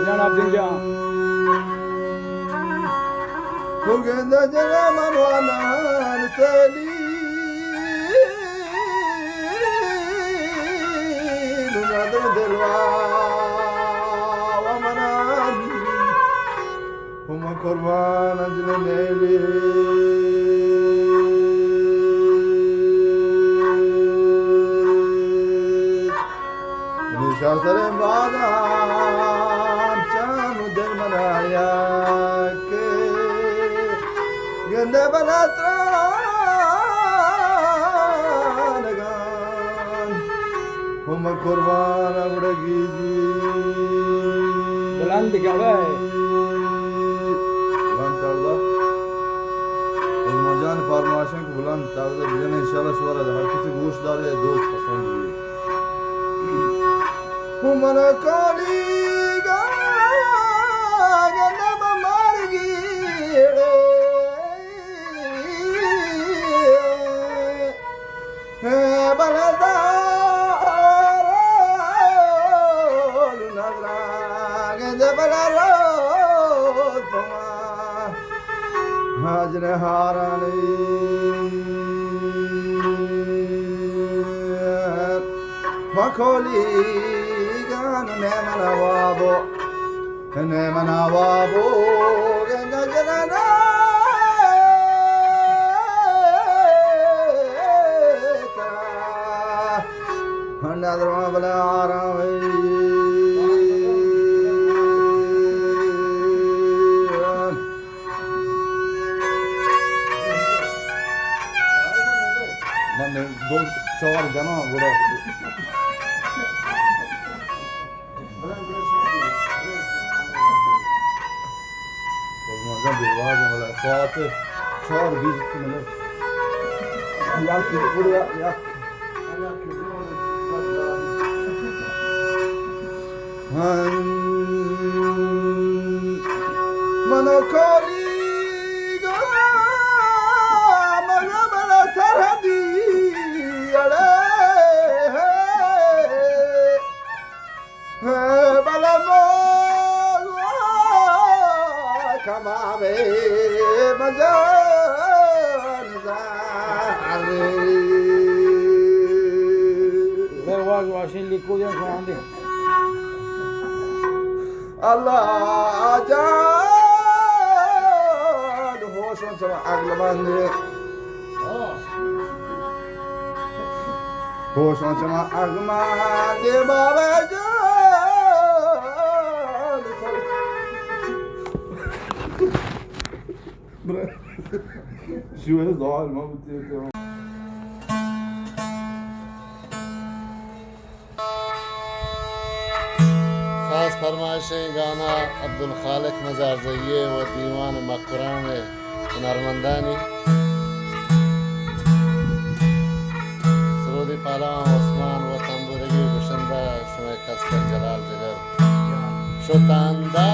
जनाब दिंजा bugün de Ceneman vanan seli Lunadır delva vamanan Huma kurban acılı neyli Nişasarım vadan Çanu delmanaya ke Gende balatran Huma kurban avdagi बुलंद क्या है Buland tarzda Uzmancan farmaşın ki buland tarzda bilene inşallah şu arada herkesi goşları dost pasand ediyor. Humana kaliga gene bamargi balada nazra gene balaro Hacre harani Makoli gan ne manawabo ganga jana Hanadra bala arami दो चार जना बुरा Bozmaca bir var ya böyle saati çağır bir मतलब ya ki buraya ya Manokoli ga magabala sarhadi ale balamo kamame majan zari मैं was वाशिन लिखो या सुनांदे Allah ajan hoşun sama aglabandı hoşun sama aglabandı babacan Bırak şöyle zalim ama bu खास फरमाइशें गाना अब्दुल खालिक मज़ार ज़ैये व दीवान मकरान हुनरमंदानी सरूदी पालाम उस्मान व तंबुरगी गुशंदा शुमे कस्कर जलाल जिगर शुतांदा